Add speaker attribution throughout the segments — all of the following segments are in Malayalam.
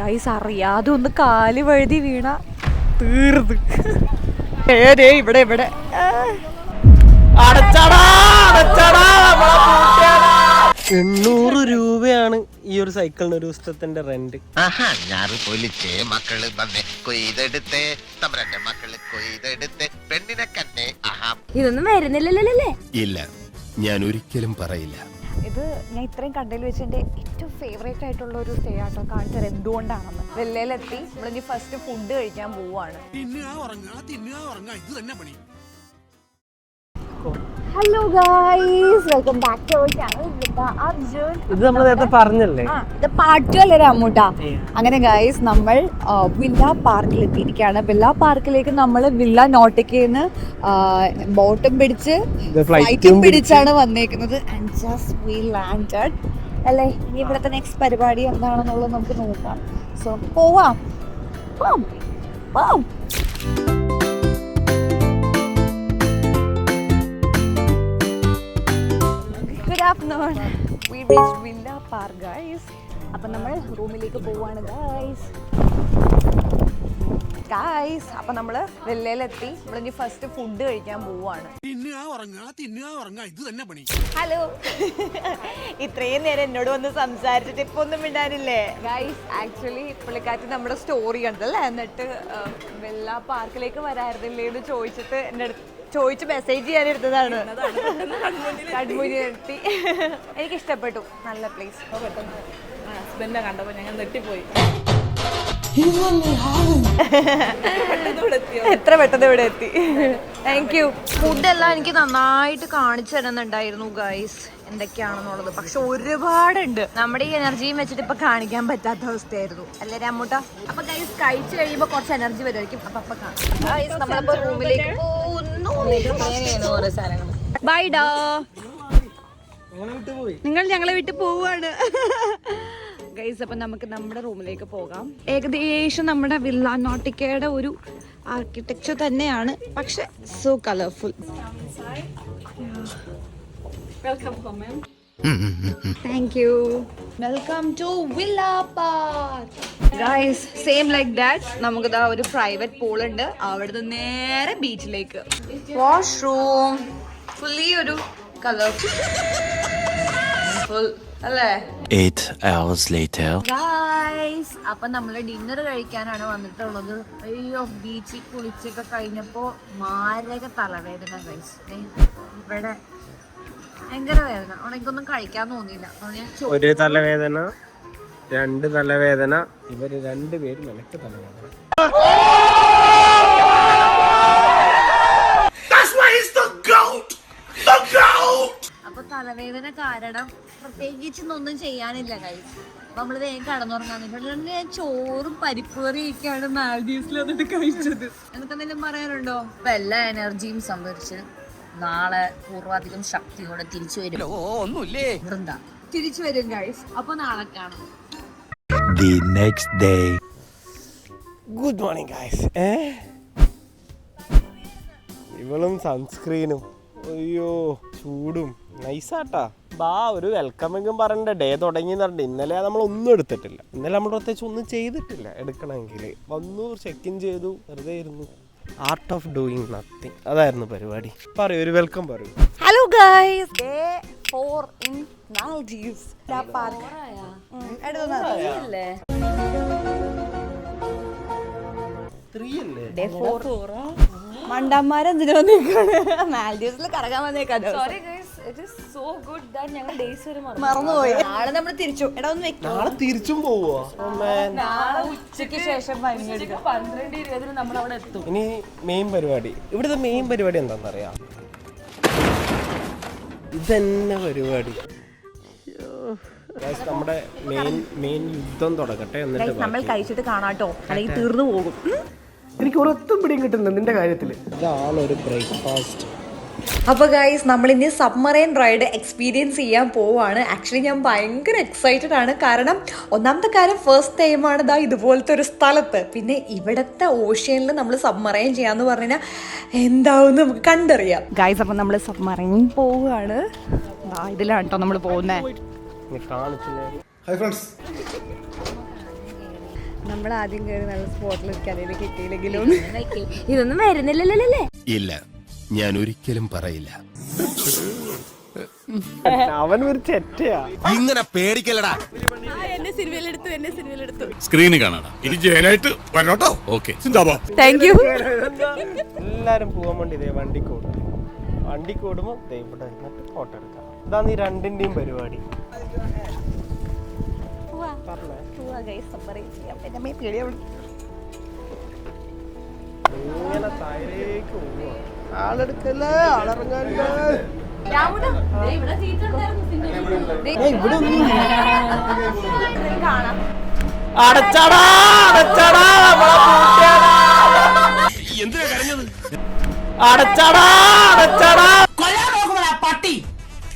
Speaker 1: ഗൈസ് അറിയാതെ ഒന്ന് കാല് വഴുതി വീണ തീർന്ന്. ഏതേ ഇവിടെ ഇവിടെ
Speaker 2: 800 രൂപയാണ് ഈ ഒരു സൈക്കിളിന് ഒരു ദിവസത്തിന്റെ റെന്റ്.
Speaker 1: ഇതൊന്നും വരുന്നില്ലല്ലേ?
Speaker 3: ഇല്ല, ഞാൻ ഒരിക്കലും പറയില്ല.
Speaker 1: ഇത് ഞാൻ ഇത്രയും കണ്ടതിൽ വെച്ച് എൻ്റെ ഏറ്റവും ഫേവറേറ്റ് ആയിട്ടുള്ള ഒരു സ്റ്റേ ആട്ടോ. കാണിച്ചത് എന്തുകൊണ്ടാണെന്ന്. വെല്ലയിലെത്തി നമ്മളിനി ഫസ്റ്റ് ഫുഡ് കഴിക്കാൻ പോവാണ്. Hello guys, welcome back to our channel with Arjun.
Speaker 2: ഇത് നമ്മൾ നേരത്തെ പറഞ്ഞല്ലേ,
Speaker 1: ഇത് പാട്ടുകളല്ലേ രാമൂട്ടാ. അങ്ങനെ ഗൈസ് നമ്മൾ വില്ല പാർക്കിൽ എത്തിയിരിക്കുകയാണ്. വില്ല പാർക്കിലേക്ക് നമ്മൾ വില്ല നോട്ടിക്കന്ന് ബോട്ടും പിടിച്ച് ഫ്ലൈറ്റും പിടിച്ചാണ് വന്നേക്കുന്നത്. ആൻഡ് ജസ്റ്റ് വി ലാൻഡഡ് അല്ലേ. ഇനി ഇവിടുത്തെ നെക്സ്റ്റ് പരിപാടി എന്താണെന്നുള്ളത് നമുക്ക് നോക്കാം. സോ പോവാം. Good afternoon. We reached Villa Park, guys. അപ്പം നമ്മൾ റൂമിലേക്ക് പോവാണ് ഗൈസ്. അപ്പം നമ്മൾ വെല്ലയിലെത്തി. നമ്മളിനി ഫസ്റ്റ് ഫുഡ് കഴിക്കാൻ പോവാണ്. ഹലോ, ഇത്രയും നേരം എന്നോട് വന്ന് സംസാരിച്ചിട്ട് ഇപ്പൊ ഒന്നും മിണ്ടാനില്ലേ ഗൈസ്? ആക്ച്വലി പുള്ളിക്കാറ്റ് നമ്മുടെ സ്റ്റോറി കണ്ടല്ലേ, എന്നിട്ട് വെല്ല പാർക്കിലേക്ക് വരായിരുന്നില്ലേ എന്ന് ചോദിച്ചിട്ട് എൻ്റെ അടുത്ത് ചോദിച്ച് മെസ്സേജ് ചെയ്യാനിരുന്നതാണ്. കൺമുന്നിൽ നിർത്തി. എനിക്ക് ഇഷ്ടപ്പെട്ടു, നല്ല പ്ലേസ്.
Speaker 4: ഹസ്ബൻഡിനെ കണ്ടപ്പോൾ ഞങ്ങൾ നെട്ടിപ്പോയി.
Speaker 1: എത്ര പെട്ടെന്ന് ഇവിടെ എത്തി. Thank you. ഫുഡെല്ലാം എനിക്ക് നന്നായിട്ട് കാണിച്ചു തരുന്നുണ്ടായിരുന്നു ഗൈസ്, എന്തൊക്കെയാണെന്നുള്ളത്. പക്ഷെ ഒരുപാടുണ്ട്. നമ്മുടെ ഈ എനർജിയും വെച്ചിട്ട് ഇപ്പൊ കാണിക്കാൻ പറ്റാത്ത അവസ്ഥയായിരുന്നു അല്ലേ രാമൂട്ട? അപ്പൊ ഗൈസ് കഴിച്ചു കഴിയുമ്പോ കുറച്ച് എനർജി വരുമായിരിക്കും. അപ്പൊ കാണാം. നമ്മളിപ്പോ റൂമിലേക്ക് പോകുന്നു. ബൈ ഡാ. നിങ്ങൾ ഞങ്ങളെ വിട്ട് പോവാണ് ഗൈസ്. അപ്പം നമുക്ക് നമ്മുടെ റൂമിലേക്ക് പോകാം. ഏകദേശം നമ്മുടെ വില്ല നോട്ടിക്കയുടെ ഒരു ആർക്കിടെക്ചർ തന്നെയാണ്, പക്ഷെ so colourful. Thank you. Welcome to villa park guys. Same like that. നമുക്ക് ദാ ഒരു പ്രൈവറ്റ് പൂൾ ഉണ്ട്. അവിടുന്ന് നേരെ ബീച്ചിലേക്ക്. വാഷ്റൂം ഫുള്ളി ഒരു കളർഫുൾ അല്ലേ?
Speaker 3: 8 hours later.
Speaker 1: ഗൈസ്, അപ്പൊ നമ്മള് ഡിന്നർ കഴിക്കാനാണ് വന്നിട്ടുള്ളത്. അയ്യോ, ബീച്ചിൽ കുളിച്ചൊക്കെ കഴിഞ്ഞപ്പോ മാരക തലവേദന ഗൈസ്. ഇവിടെ ഭയങ്കര വേദന. അവിടെ എനിക്കൊന്നും കഴിക്കാൻ തോന്നിയില്ല.
Speaker 2: ഒരു തലവേദന, 2 തലവേദന, ഇവര് 2 പേരും എനിക്ക് തലവേദന.
Speaker 1: അപ്പൊ തലവേദന കാരണം പ്രത്യേകിച്ചൊന്നും ചെയ്യാനില്ല ഗൈസ്. അപ്പൊ നമ്മള് വേഗം കടന്നുറങ്ങാൻ. ഞാൻ ചോറും പരിപ്പ് കറിയൊക്കെയാണ് മാൽഡീവ്സിൽ വന്നിട്ട് കഴിച്ചത്. എനിക്കെന്തെങ്കിലും പറയാനുണ്ടോ? അപ്പൊ എല്ലാ എനർജിയും സംഭരിച്ച് നാളെ പൂർവാധികം ശക്തിയോടെ തിരിച്ചു വരും. തിരിച്ചു വരും ഗൈസ്. അപ്പൊ നാളെ കാണാം.
Speaker 3: The next day.
Speaker 2: Good morning guys. ഇവളും സൺസ്ക്രീനും, അയ്യോ ചൂടും നൈസാട്ടാ. ഒരു വെൽക്കമെങ്കിലും പറയണ്ട. ഡേ തുടങ്ങി പറഞ്ഞിട്ട് ഇന്നലെ നമ്മളൊന്നും എടുത്തിട്ടില്ല. ഇന്നലെ നമ്മൾ പ്രത്യേകിച്ച് ഒന്നും ചെയ്തിട്ടില്ല. എടുക്കണമെങ്കിൽ വന്നു, ചെക്ക് ഇൻ ചെയ്തു, വെറുതെ ഇരുന്നു. ആർട്ട് ഓഫ് ഡൂയിങ് നത്തിങ്, അതായിരുന്നു പരിപാടി. പറയൂ, ഒരു വെൽക്കം പറയൂ.
Speaker 1: Hello guys, day 4 in Maldives. Day 4 മണ്ടന്മാരെന്തിനു വന്നേക്കാണ്? മാൽഡീവ്സിൽ കറങ്ങാൻ വന്നേക്കാണ്. മറന്നുപോയി. നാളെ നമ്മൾ തിരിച്ചു. എടാ ഒന്ന് വെക്കും.
Speaker 2: നാളെ തിരിച്ചും പോവോ?
Speaker 4: ഉച്ചയ്ക്ക് ശേഷം 12-20 നമ്മൾ അവിടെ എത്തും.
Speaker 2: ഇനി മെയിൻ പരിപാടി, ഇവിടുത്തെ മെയിൻ പരിപാടി എന്താണെന്നറിയാം? ഇതന്നെ പരിപാടി. നമ്മുടെ മെയിൻ യുദ്ധം തുടങ്ങട്ടെ. എന്നിട്ട്
Speaker 1: നമ്മൾ കഴിച്ചിട്ട് കാണാട്ടോ, അല്ലെങ്കിൽ തീർന്നു പോകും.
Speaker 2: എനിക്ക് ഒരൊത്തും പിടിയും കിട്ടുന്നില്ല നിന്റെ കാര്യത്തില്. ഇതാണ് ഒരു ബ്രേക്ക്ഫാസ്റ്റ്.
Speaker 1: അപ്പോൾ ഗൈസ്, നമ്മളിനി സബ്മറൈൻ റൈഡ് എക്സ്പീരിയൻസ് ചെയ്യാൻ പോവാണ്. ആക്ച്വലി ഞാൻ ഭയങ്കര എക്സൈറ്റഡ് ആണ്. കാരണം ഒന്നാമത്തെ കാര്യം, ഫസ്റ്റ് ടൈമാണ് ഇതാ ഇതുപോലത്തെ ഒരു സ്ഥലത്ത്. പിന്നെ ഇവിടുത്തെ ഓഷ്യനിൽ നമ്മൾ സബ്മറൈൻ ചെയ്യാന്ന് പറഞ്ഞാൽ എന്താവും നമുക്ക് കണ്ടറിയാം. ഗൈസ്, അപ്പം നമ്മൾ സബ്മറൈൻ പോവുകയാണ്. ഇതിലാണ് കേട്ടോ നമ്മൾ പോകുന്നത്. നമ്മൾ ആദ്യം കയറി നല്ല സ്പോട്ടിൽ കലയിൽ കിട്ടിയില്ലെങ്കിലും ഇതൊന്നും വരുന്നില്ലല്ലേ.
Speaker 3: ഇല്ല, ഞാൻ ഒരിക്കലും പറയില്ല.
Speaker 2: അവൻ ഒരു ചെറ്റയാ.
Speaker 3: ഇങ്ങനെ പേടിക്കലടാ.
Speaker 4: എന്നെ സിനിമയിലെടുത്തു.
Speaker 5: സ്ക്രീനിൽ കാണാടാ. ഇനി ജയിലായിട്ട് വരണോട്ടോ. Okay,
Speaker 1: thank you.
Speaker 2: എല്ലാരും പോവാൻ വേണ്ടി ഇതേ വണ്ടി കൂടുമ്പോ ഇവിടെ എന്നിട്ട് ഫോട്ടോ എടുക്കാം. ഇതാണ് ഈ രണ്ടിന്റെയും പരിപാടി. ഇങ്ങനെ താഴേക്ക് പോവാ. ആളെടുക്കല്ലേ, ആളിറങ്ങാണ്ട്. ഇവിടെ ഒന്നും അടച്ചടാ അടച്ചടാ നമ്മളെ പൂട്ടിയടാ.
Speaker 3: എന്തിനാ കരഞ്ഞത്?
Speaker 2: അടച്ചടാ അടച്ചടാ.
Speaker 6: പട്ടി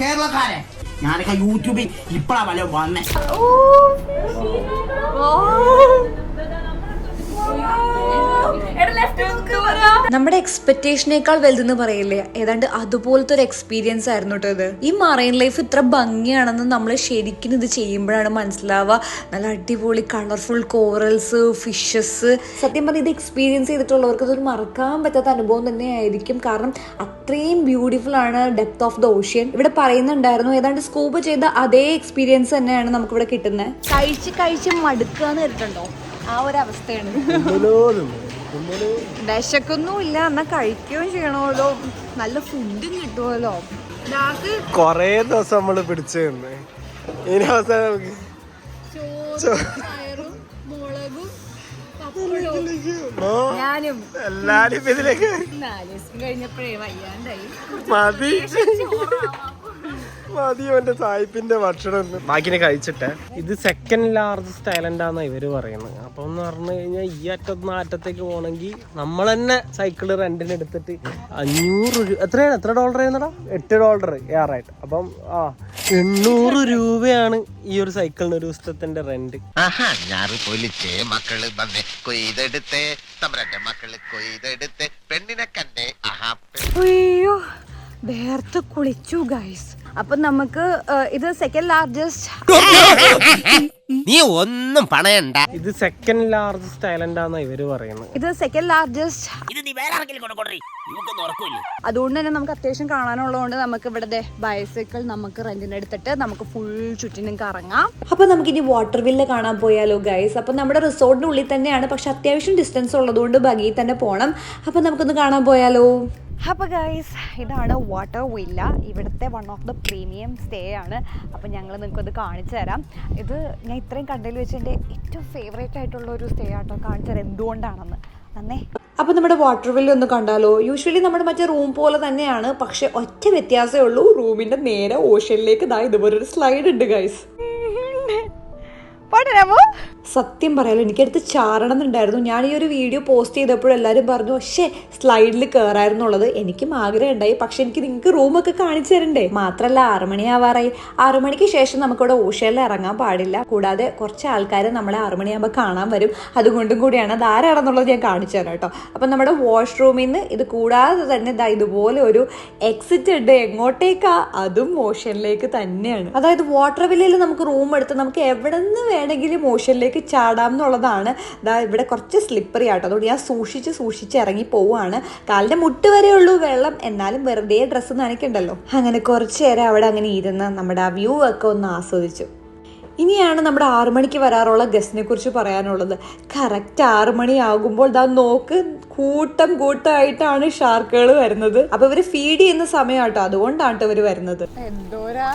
Speaker 6: കേരളക്കാരെ ഞാനൊക്കെ യൂട്യൂബിൽ ഇപ്പഴാ വല്ല വന്നേ.
Speaker 1: നമ്മുടെ എക്സ്പെക്ടേഷനേക്കാൾ വലുതെന്ന് പറയില്ലേ, ഏതാണ്ട് അതുപോലത്തെ ഒരു എക്സ്പീരിയൻസ് ആയിരുന്നു കേട്ടോ ഇത്. ഈ മറൈൻ ലൈഫ് ഇത്ര ഭംഗിയാണെന്ന് നമ്മൾ ശരിക്കും ഇത് ചെയ്യുമ്പോഴാണ് മനസ്സിലാവുക. നല്ല അടിപൊളി കളർഫുൾ കോറൽസ്, ഫിഷസ്. സത്യം പറഞ്ഞാൽ ഇത് എക്സ്പീരിയൻസ് ചെയ്തിട്ടുള്ളവർക്ക് ഇതൊരു മറക്കാൻ പറ്റാത്ത അനുഭവം തന്നെയായിരിക്കും. കാരണം അത്രയും ബ്യൂട്ടിഫുൾ ആണ് ഡെപ്ത് ഓഫ് ദ ഓഷ്യൻ. ഇവിടെ പറയുന്നുണ്ടായിരുന്നു ഏതാണ്ട് സ്കൂബ ചെയ്ത അതേ എക്സ്പീരിയൻസ് തന്നെയാണ് നമുക്കിവിടെ കിട്ടുന്നത്. കഴിച്ച് മടുക്കാന്ന് കേട്ടിട്ടുണ്ടോ? ആ ഒരു അവസ്ഥയാണ്. വിശക്കൊന്നുമില്ല, എന്നാ കഴിക്കുകയും ചെയ്യണമല്ലോ, നല്ല ഫുഡും കിട്ടുമല്ലോ.
Speaker 2: കൊറേ ദിവസം നമ്മള് പിടിച്ചു തന്നെ. ഇനി അവസാനം നമുക്ക്
Speaker 1: ഞാനും
Speaker 2: എല്ലാരും ഇതിലേക്ക്
Speaker 1: 4 ദിവസം കഴിഞ്ഞപ്പോഴേ വയ്യാണ്ടായി.
Speaker 2: മതി മതി അവന്റെ സായിപ്പിന്റെ ഭക്ഷണം. ബാക്കിനെ കഴിച്ചിട്ട് ഇത് സെക്കൻഡ് ലാർജസ്റ്റ് ഐലൻഡ് ആണെന്നാ ഇവര് പറയുന്നത്. അപ്പൊ എന്ന് പറഞ്ഞു കഴിഞ്ഞാൽ ഈ അറ്റത്തുനിന്ന് അറ്റത്തേക്ക് പോകണമെങ്കിൽ നമ്മൾ തന്നെ സൈക്കിള് റെന്റിന് എടുത്തിട്ട് 500 രൂപ. എത്രയാണ്? എത്ര ഡോളർ ആയിരുന്നടാ? $8 ഏറായിട്ട്. അപ്പം 800 രൂപയാണ് ഈ ഒരു സൈക്കിളിന് ഒരു ദിവസത്തിന്റെ റെന്റ്.
Speaker 3: മക്കള് കൊയ്തെടുത്തേ തമ്പ്രന്റെ മക്കള് കൊയ്തെടുത്തേ പെണ്ണിനെ കണ്ടേ.
Speaker 1: അയ്യോ, വേർത്ത് കുളിച്ചു ഗൈസ്. അപ്പൊ നമുക്ക് ഇത് സെക്കൻഡ് ലാർജസ്റ്റ്.
Speaker 3: നീ ഒന്നും പണയണ്ട.
Speaker 2: ഇത് സെക്കൻഡ് ലാർജസ്റ്റ് ഐലൻഡ് ആണെന്നാ ഇവര് പറയുന്നത്.
Speaker 1: ഇത് സെക്കൻഡ് ലാർജസ്റ്റ്. അതുകൊണ്ട് തന്നെ നമുക്ക് അത്യാവശ്യം കാണാനുള്ളതുകൊണ്ട് നമുക്ക് ഇവിടെ ബൈസൈക്കിൾ നമുക്ക് റെന്റിന് എടുത്തിട്ട് നമുക്ക് ഫുൾ ചുറ്റിനും കറങ്ങാം. അപ്പൊ നമുക്ക് ഇനി വാട്ടർ വില്ല കാണാൻ പോയാലോ ഗൈസ്. അപ്പൊ നമ്മുടെ റിസോർട്ടിന്റെ ഉള്ളിൽ തന്നെയാണ്, പക്ഷെ അത്യാവശ്യം ഡിസ്റ്റൻസ് ഉള്ളതുകൊണ്ട് ബഗിയിൽ തന്നെ പോകണം. അപ്പൊ നമുക്കൊന്ന് കാണാൻ പോയാലോ. അപ്പോൾ ഗൈസ്, ഇതാണ് വാട്ടർ വില്ല. ഇവിടുത്തെ one of the premium stay ആണ്. അപ്പോൾ ഞങ്ങൾ നിങ്ങൾക്കത് കാണിച്ചു തരാം. ഇത് ഞാൻ ഇത്രയും കണ്ടതിൽ വെച്ച് എൻ്റെ ഏറ്റവും ഫേവറേറ്റ് ആയിട്ടുള്ള ഒരു സ്റ്റേ ആട്ടോ. കാണിച്ചു തരാം എന്തുകൊണ്ടാണെന്ന്. നന്നേ. അപ്പോൾ നമ്മുടെ വാട്ടർ വില്ല ഒന്ന് കണ്ടാലോ. യൂഷ്വലി നമ്മുടെ മറ്റേ റൂം പോലെ തന്നെയാണ്, പക്ഷെ ഒറ്റ വ്യത്യാസമേ ഉള്ളൂ. റൂമിൻ്റെ നേരെ ഓഷ്യനിലേക്ക് ഇതുപോലൊരു സ്ലൈഡ് ഉണ്ട് ഗൈസ്. സത്യം പറയാലോ, എനിക്കടുത്ത് ചാടണം എന്നുണ്ടായിരുന്നു. ഞാൻ ഈ ഒരു വീഡിയോ പോസ്റ്റ് ചെയ്തപ്പോഴും എല്ലാവരും പറഞ്ഞു പക്ഷേ സ്ലൈഡിൽ കയറായിരുന്നുള്ളത്. എനിക്കും ആഗ്രഹം ഉണ്ടായി, പക്ഷെ എനിക്ക് നിങ്ങൾക്ക് റൂമൊക്കെ കാണിച്ചു തരണ്ടേ. മാത്രമല്ല 6 മണിയാവാറായി. 6 മണിക്ക് ശേഷം നമുക്കിവിടെ ഓഷ്യനിൽ ഇറങ്ങാൻ പാടില്ല. കൂടാതെ കുറച്ച് ആൾക്കാർ നമ്മളെ 6 മണിയാകുമ്പോൾ കാണാൻ വരും. അതുകൊണ്ടും കൂടിയാണ് അത് ആരാണെന്നുള്ളത് ഞാൻ കാണിച്ചു തരാം കേട്ടോ. അപ്പം നമ്മുടെ വാഷ്റൂമിൽ നിന്ന് ഇത് കൂടാതെ തന്നെ ഇതുപോലെ ഒരു എക്സിറ്റ് ഉണ്ട്. എങ്ങോട്ടേക്കാ? അതും ഓഷ്യനിലേക്ക് തന്നെയാണ്. അതായത് വാട്ടർ വില്ലയിൽ നമുക്ക് റൂം എടുത്ത് നമുക്ക് എവിടെ നിന്ന് വേണമെങ്കിലും ഓഷ്യനിലേക്ക് ചാടാം എന്നുള്ളതാണ്. ഇവിടെ കുറച്ച് സ്ലിപ്പറി ആട്ടോ, അതുകൊണ്ട് ഞാൻ സൂക്ഷിച്ച് ഇറങ്ങി പോവുകയാണ്. കാലിന്റെ മുട്ട് വരെ ഉള്ളൂ വെള്ളം, എന്നാലും വെറുതെ ഡ്രസ്സ് നനയ്ക്കണ്ടല്ലോ. അങ്ങനെ കുറച്ച് നേരം അവിടെ അങ്ങനെ ഇരുന്ന് നമ്മുടെ ആ വ്യൂ ഒക്കെ ഒന്ന് ആസ്വദിച്ചു. ഇനിയാണ് നമ്മുടെ 6 മണിക്ക് വരാറുള്ള ഗസ്റ്റിനെ കുറിച്ച് പറയാനുള്ളത്. കറക്റ്റ് 6 മണിയാകുമ്പോൾ നോക്ക്, കൂട്ടമായിട്ടാണ് ഷാർക്കുകൾ വരുന്നത്. അപ്പൊ ഇവര് ഫീഡ് ചെയ്യുന്ന സമയം കേട്ടോ, അതുകൊണ്ടാണ് ഇവര് വരുന്നത്. എന്തോരാ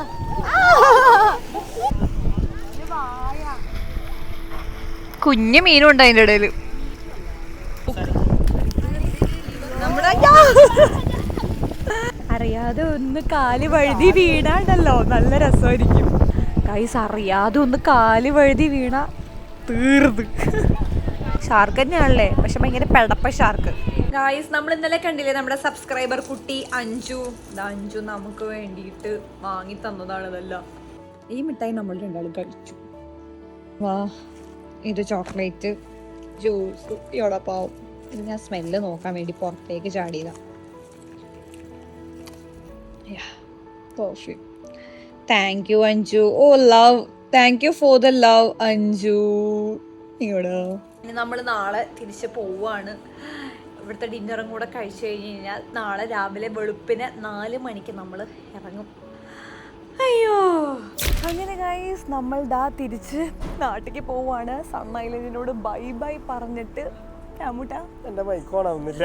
Speaker 1: കുഞ്ഞു മീനും ഉണ്ട് അതിൻ്റെ ഇടയിൽ. അറിയാതെ ഒന്ന് കാല് വഴുതി വീണാണ്ടല്ലോ നല്ല രസമായിരിക്കും ഗൈസ്. അറിയാതെ ഒന്ന് കാല് വഴുതി വീണ തീർന്ന്. ഷാർക്ക് തന്നെയാണല്ലേ, പക്ഷെ ഭയങ്കര പെടപ്പ ഷാർക്ക്. ഗൈസ്, നമ്മൾ ഇന്നലെ കണ്ടില്ലേ നമ്മുടെ സബ്സ്ക്രൈബർ കുട്ടി അഞ്ജു. അഞ്ജു നമുക്ക് വേണ്ടിയിട്ട് വാങ്ങി തന്നതാണ് ഇതെല്ലാം. ഈ മിഠായി നമ്മൾ രണ്ടാളും കഴിച്ചു. വാ, ഇത് ചോക്ലേറ്റ്, ജ്യൂസ്, ഇയോടൊപ്പം ഇത് ഞാൻ സ്മെല്ല് നോക്കാൻ വേണ്ടി പുറത്തേക്ക് ചാടിയതാണ്. Perfume. Thank you Anju. Oh love, thank you for the love Anju. ഇനി നമ്മൾ നാളെ തിരിച്ച് പോവാണ്. ഇവിടുത്തെ ഡിന്നറും കൂടെ കഴിച്ചു കഴിഞ്ഞ് കഴിഞ്ഞാൽ നാളെ രാവിലെ വെളുപ്പിന് 4 മണിക്ക് നമ്മൾ ഇറങ്ങും. അയ്യോ, അങ്ങനെ ഗൈസ് നമ്മൾ തിരിച്ച് നാട്ടിലേക്ക് പോവാണ്. സൺ ഐലൻഡിനോട് ബൈ ബൈ പറഞ്ഞിട്ട്
Speaker 2: എന്റെ മൈക്കോണാവുന്നില്ല.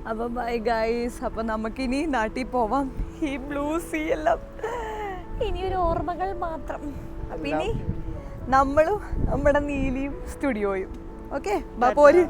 Speaker 1: അപ്പൊ ബൈ ഗൈസ്. അപ്പൊ നമുക്കിനി നാട്ടിൽ പോവാം. ഈ ബ്ലൂ സീ എല്ലാം ഇനിയൊരു ഓർമ്മകൾ മാത്രം. അപ്പൊ ഇനി നമ്മളും നമ്മുടെ നീലിയും സ്റ്റുഡിയോയും. ഓക്കെ, പോര്.